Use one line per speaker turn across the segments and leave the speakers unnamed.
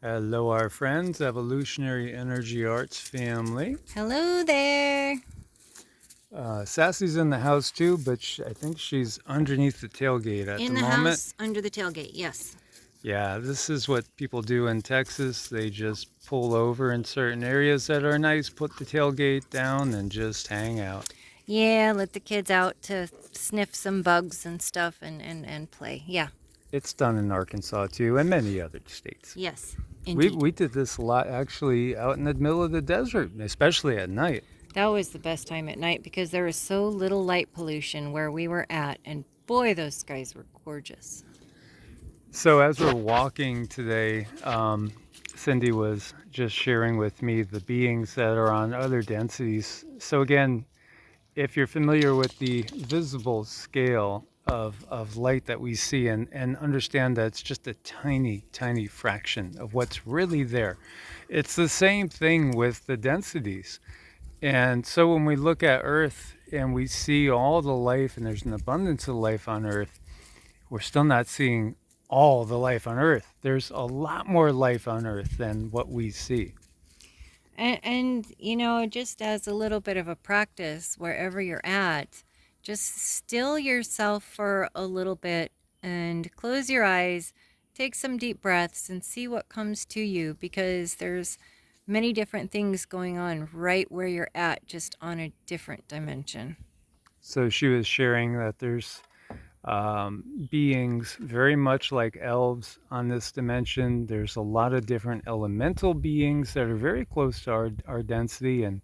Hello, our friends, Evolutionary Energy Arts family.
Hello there.
Sassy's in the house too, but I think she's underneath the tailgate at the
In the
moment.
house under the tailgate, yes.
Yeah, this is what people do in Texas. They just pull over in certain areas that are nice, put the tailgate down, and just hang out.
Yeah, let the kids out to sniff some bugs and stuff and play. Yeah,
It's done in Arkansas too, and many other states.
yes,
We
indeed.
we did this a lot actually out in the middle of the desert, especially at night.
That was the best time at night because there was so little light pollution where we were at, and boy, those skies were gorgeous.
So as we're walking today, Cindy was just sharing with me the beings that are on other densities. So again, if you're familiar with the visible scale of light that we see and understand that it's just a tiny, tiny fraction of what's really there, it's the same thing with the densities. And so when we look at Earth and we see all the life and there's an abundance of life on Earth, we're still not seeing all the life on Earth. There's a lot more life on Earth than what we see.
Just as a little bit of a practice, wherever you're at, just still yourself for a little bit and close your eyes, take some deep breaths, and see what comes to you because there's many different things going on right where you're at, just on a different dimension.
So she was sharing that there's beings very much like elves on this dimension. There's a lot of different elemental beings that are very close to our density. And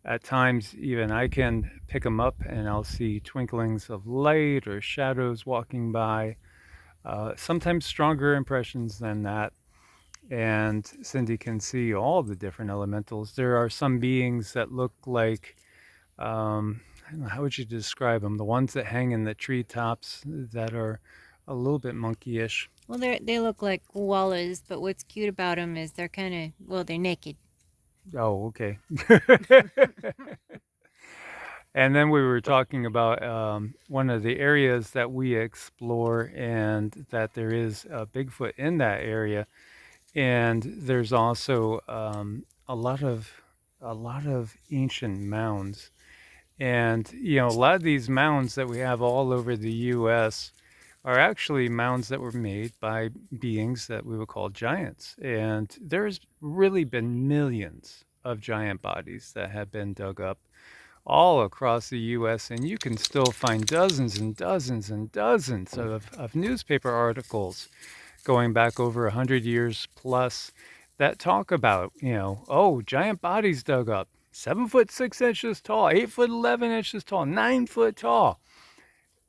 at times, even I can pick them up and I'll see twinklings of light or shadows walking by. Sometimes stronger impressions than that. And Cindy can see all the different elementals. There are some beings that look like, I don't know, how would you describe them? The ones that hang in the treetops that are a little bit monkeyish.
Well, they look like koalas, but what's cute about them is they're kind of, well, they're naked.
Oh, okay. And then we were talking about one of the areas that we explore, and that there is a Bigfoot in that area, and there's also a lot of ancient mounds. And, a lot of these mounds that we have all over the US are actually mounds that were made by beings that we would call giants. And there's really been millions of giant bodies that have been dug up all across the US. And you can still find dozens and dozens and dozens of newspaper articles going back over 100 years plus that talk about, oh, giant bodies dug up, 7 foot 6 inches tall, 8 foot 11 inches tall, 9 foot tall,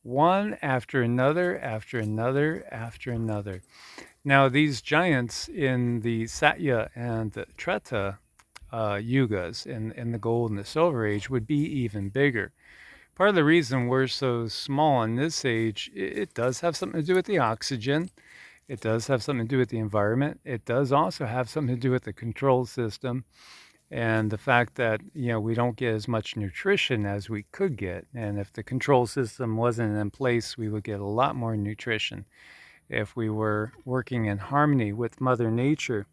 one after another, after another, after another. Now, these giants in the Satya and the Treta yugas, in the gold and the silver age, would be even bigger. Part of the reason we're so small in this age, it does have something to do with the oxygen. It does have something to do with the environment. It does also have something to do with the control system and the fact that, we don't get as much nutrition as we could get. And if the control system wasn't in place, we would get a lot more nutrition if we were working in harmony with Mother Nature.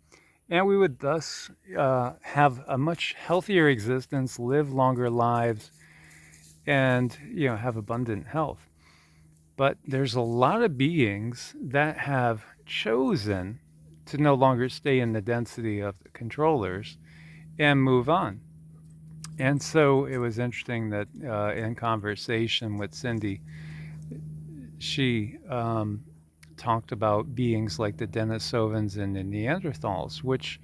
And we would thus have a much healthier existence, live longer lives, and, have abundant health. But there's a lot of beings that have chosen to no longer stay in the density of the controllers and move on. And so it was interesting that in conversation with Cindy, she talked about beings like the Denisovans and the Neanderthals, which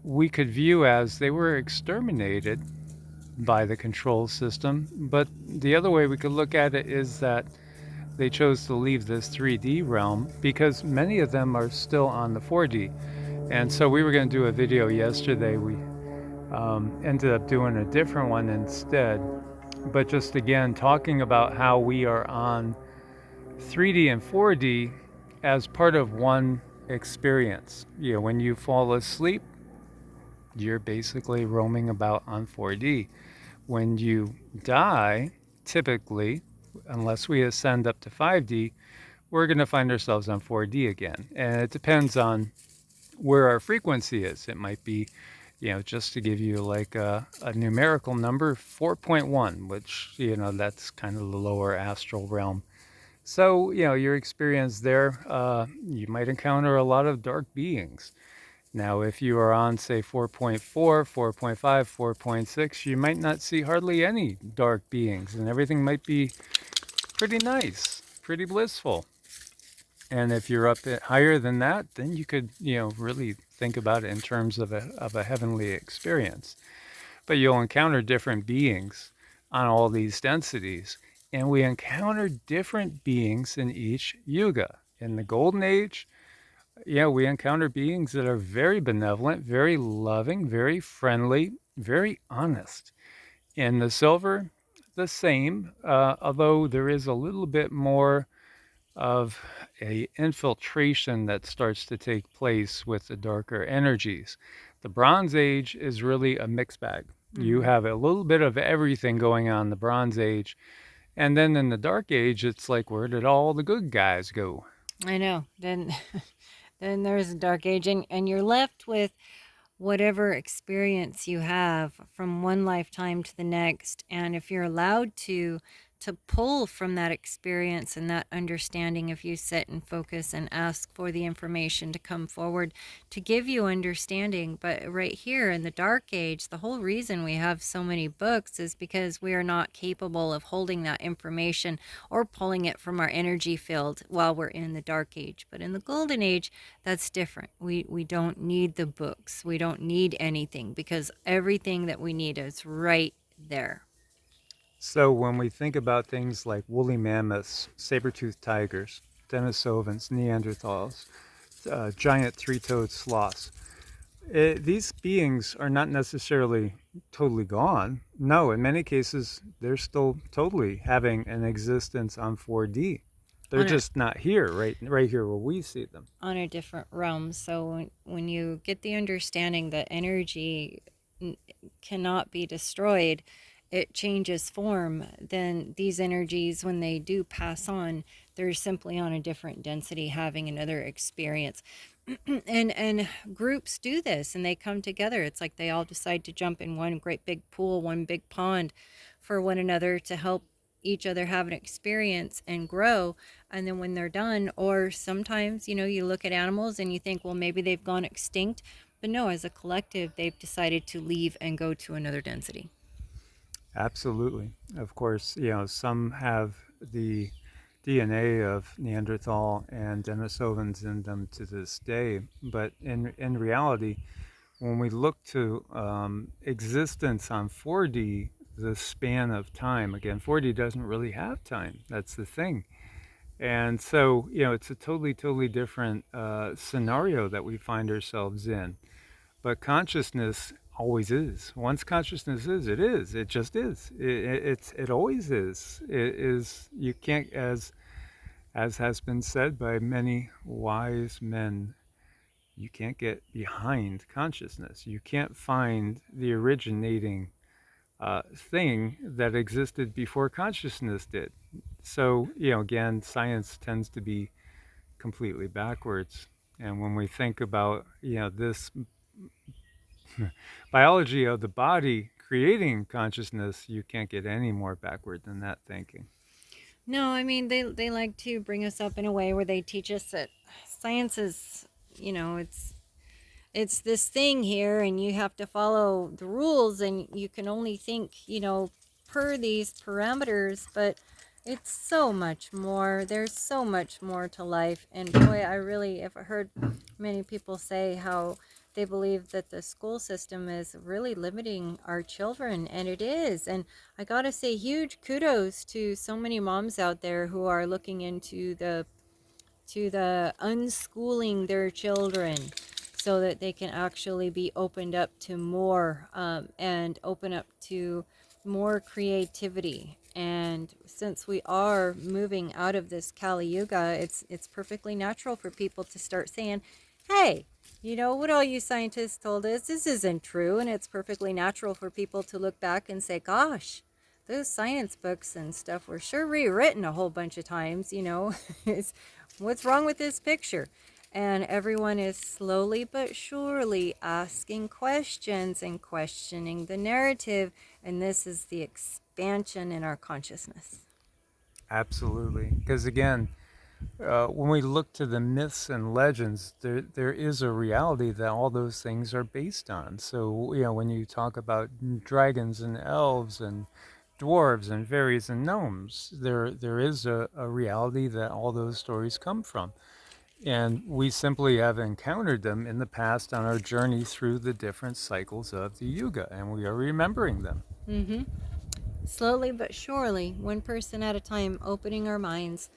we could view as they were exterminated by the control system. But the other way we could look at it is that they chose to leave this 3D realm because many of them are still on the 4D. And so we were going to do a video yesterday. We ended up doing a different one instead. But just again, talking about how we are on 3D and 4D as part of one experience. When you fall asleep, you're basically roaming about on 4D. When you die, typically, unless we ascend up to 5D, we're going to find ourselves on 4D again. And it depends on where our frequency is. It might be, just to give you like a numerical number, 4.1, which, that's kind of the lower astral realm. So, your experience there, you might encounter a lot of dark beings. Now, if you are on, say, 4.4, 4.5, 4.6, you might not see hardly any dark beings, and everything might be pretty nice, pretty blissful. And if you're up at higher than that, then you could, really think about it in terms of a heavenly experience. But you'll encounter different beings on all these densities. And we encounter different beings in each yuga. In the golden age, we encounter beings that are very benevolent, very loving, very friendly, very honest. In the silver, the same, although there is a little bit more of a infiltration that starts to take place with the darker energies. The Bronze Age is really a mixed bag. You
Mm-hmm.
have a little bit of everything going on in the Bronze Age, and then in the Dark Age, it's like, where did all the good guys go?
I know. Then, then there's a dark age, and you're left with whatever experience you have from one lifetime to the next. And if you're allowed to pull from that experience and that understanding, if you sit and focus and ask for the information to come forward to give you understanding. But right here in the dark age, the whole reason we have so many books is because we are not capable of holding that information or pulling it from our energy field while we're in the dark age. But in the golden age, that's different. We don't need the books. We don't need anything because everything that we need is right there.
So when we think about things like woolly mammoths, saber-toothed tigers, Denisovans, Neanderthals, giant three-toed sloths, these beings are not necessarily totally gone. No, in many cases, they're still totally having an existence on 4D. They're
On a
just not here, right here where we see them.
on a different realm. So when you get the understanding that energy cannot be destroyed, it changes form, then these energies, when they do pass on, they're simply on a different density having another experience. And groups do this and they come together. It's like they all decide to jump in one great big pool, one big pond for one another to help each other have an experience and grow. And then when they're done, or sometimes, you look at animals and you think, well, maybe they've gone extinct. But no, as a collective, they've decided to leave and go to another density.
Absolutely. Of course, some have the DNA of Neanderthal and Denisovans in them to this day, but in reality, when we look to existence on 4D, the span of time, again, 4D doesn't really have time. That's the thing. And so, it's a totally, totally different scenario that we find ourselves in. But consciousness always is. Once consciousness is, it is. It just is. It always is. It is. You can't, as has been said by many wise men, you can't get behind consciousness. You can't find the originating thing that existed before consciousness did. So, again, science tends to be completely backwards. And when we think about, this biology of the body creating consciousness, you can't get any more backward than that thinking.
No, I mean, they like to bring us up in a way where they teach us that science is, it's this thing here and you have to follow the rules and you can only think, per these parameters, but it's so much more. There's so much more to life. And boy, I really have heard many people say how they believe that the school system is really limiting our children, and it is. And I gotta say, huge kudos to so many moms out there who are looking into the unschooling their children so that they can actually be opened up to more, and open up to more creativity. And since we are moving out of this Kali Yuga, it's perfectly natural for people to start saying, hey, what all you scientists told us, this isn't true. And it's perfectly natural for people to look back and say, gosh, those science books and stuff were sure rewritten a whole bunch of times, it's, what's wrong with this picture? And everyone is slowly but surely asking questions and questioning the narrative. And this is the expansion in our consciousness.
Absolutely. Because again, when we look to the myths and legends, there is a reality that all those things are based on. So, when you talk about dragons and elves and dwarves and fairies and gnomes, there is a reality that all those stories come from. And we simply have encountered them in the past on our journey through the different cycles of the yuga, and we are remembering them.
Mm-hmm. Slowly but surely, one person at a time, opening our minds,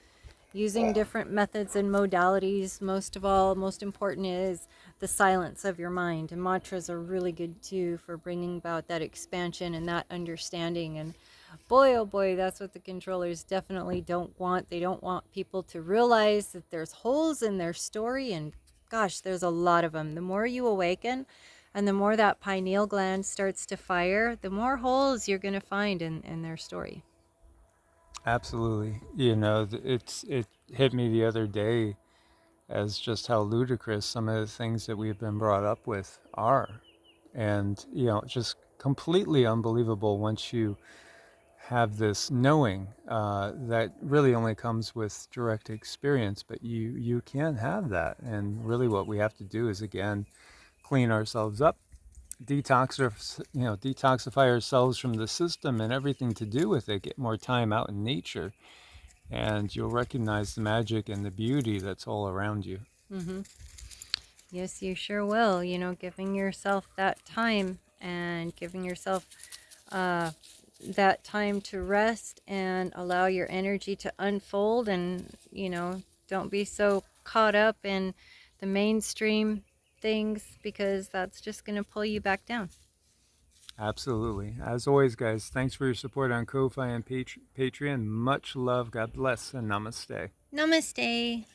using different methods and modalities. Most of all, most important is the silence of your mind. And mantras are really good too for bringing about that expansion and that understanding. And boy, oh boy, that's what the controllers definitely don't want. They don't want people to realize that there's holes in their story. And gosh, there's a lot of them. The more you awaken, and the more that pineal gland starts to fire, the more holes you're going to find in their story.
Absolutely. It hit me the other day as just how ludicrous some of the things that we've been brought up with are. And, just completely unbelievable once you have this knowing that really only comes with direct experience, but you can have that. And really what we have to do is, again, clean ourselves up, detoxify ourselves from the system and everything to do with it, get more time out in nature, and you'll recognize the magic and the beauty that's all around you.
Mm-hmm. Yes, you sure will. Giving yourself that time and giving yourself uh, that time to rest and allow your energy to unfold, and, don't be so caught up in the mainstream things, because that's just going to pull you back down.
Absolutely. As always, guys, thanks for your support on Ko-Fi and Patreon. Much love, God bless, and namaste.
Namaste.